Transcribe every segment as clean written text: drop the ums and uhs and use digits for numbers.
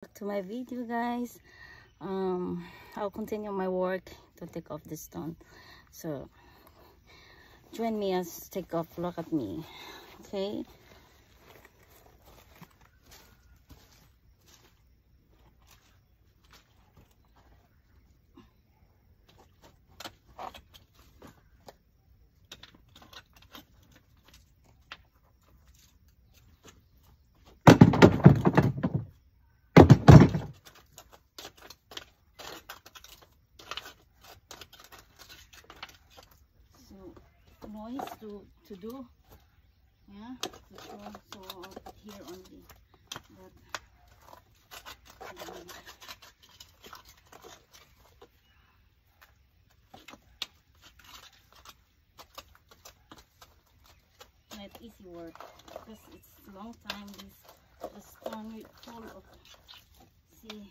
To my video, guys. I'll continue my work to take off this stone, so join me as take off. Look at me, okay? Noise to do, yeah, to show. So I'll put here only, but not easy work because it's long time. The stone is full of, see,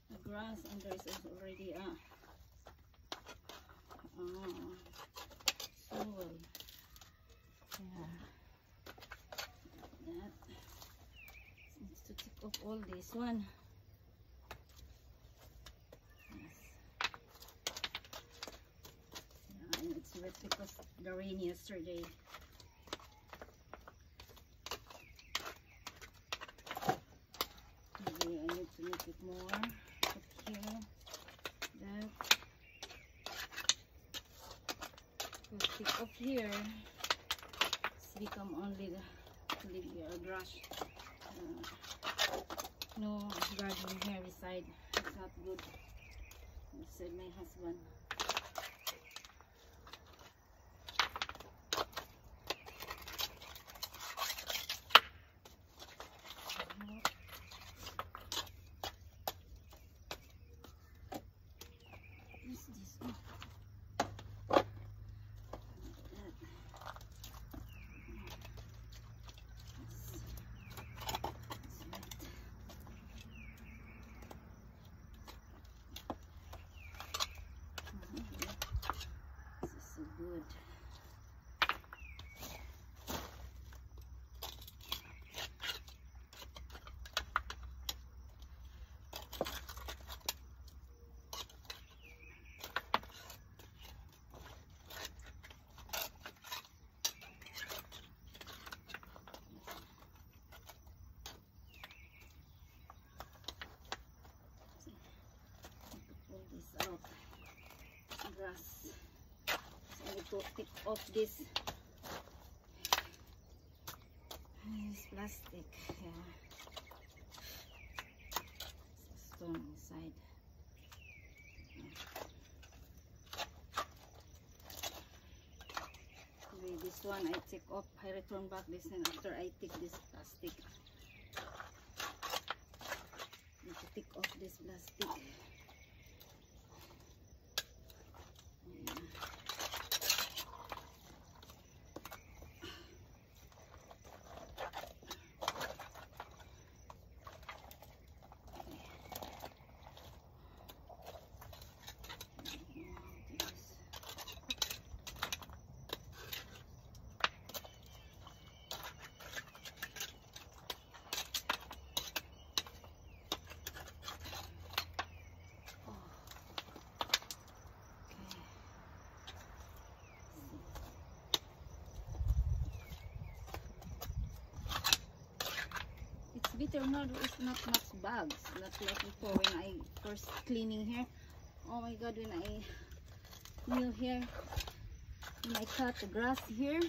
the grass, and there is already soil. Yeah, that needs to take off all this one. Yes. Yeah, and it's wet because the rain yesterday. Maybe I need to make it more. Put here, that. To take off here, it's become only the brush. No garden here beside. It's not good, said my husband. Good. Pull this out. Grass. I need to pick off this plastic. Yeah, it's a stone inside. Okay, this one I take off. I return back this, and after I take this plastic, need to take off this plastic. Bitter now, is not much bugs, not like before when I first cleaning here. Oh my god, when I new here, when I cut the grass here,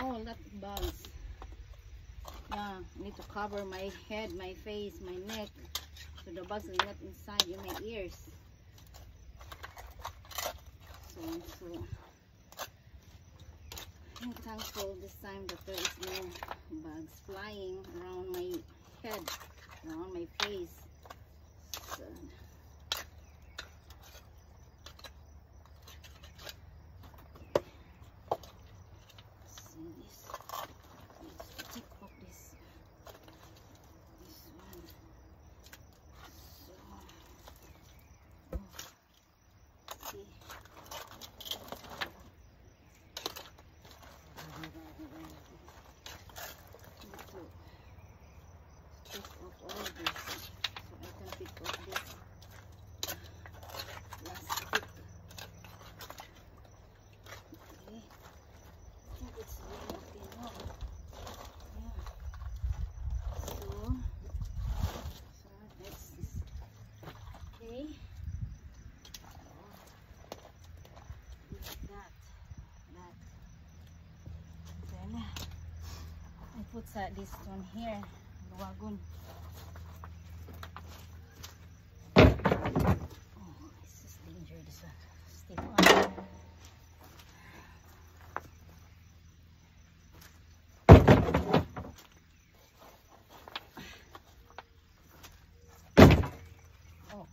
oh, lot of bugs. Yeah, I need to cover my head, my face, my neck, so the bugs are not inside in my ears. So I'm thankful this time that there is no bugs flying around my head, around my face. So, see this. Let's take off this one. So, oh, see. all this. So I can pick off this plastic. Okay. I think it's really okay now. Yeah. So that's this. Okay. That. Then I put this one here, luwagon. Oh, this is dangerous. This one. Stick on. Oh.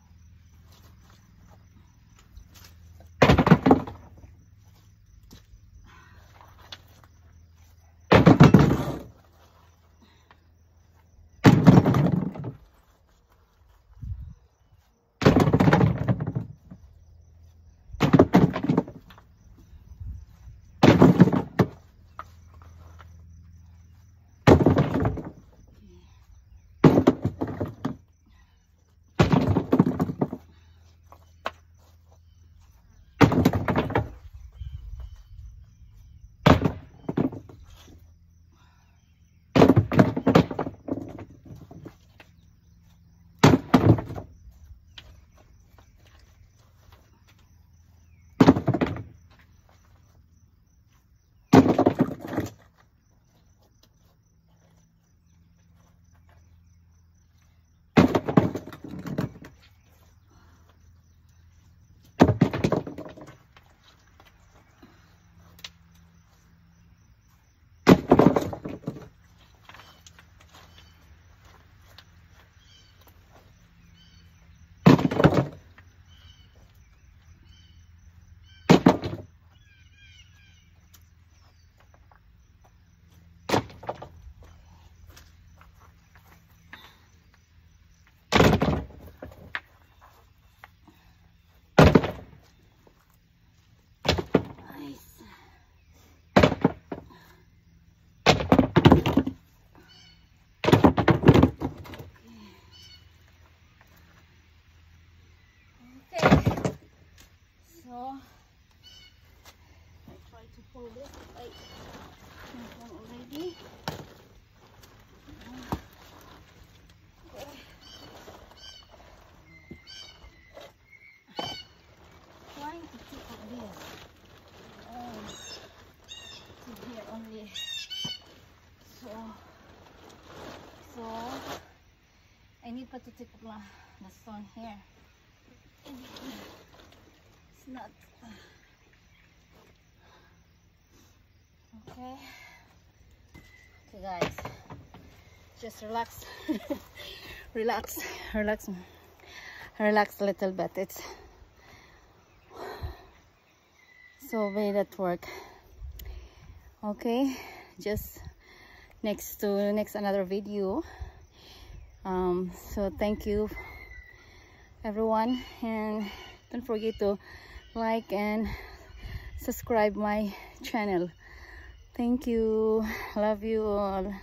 So I try to pull this. I have one already. Okay. Trying to pick up this. To here only. So I need to take up the stone here. It's not okay. Okay guys, just relax. relax a little bit. It's so bad at work. Okay, just next another video. So thank you everyone, and don't forget to like and subscribe my channel. Thank you. Love you all.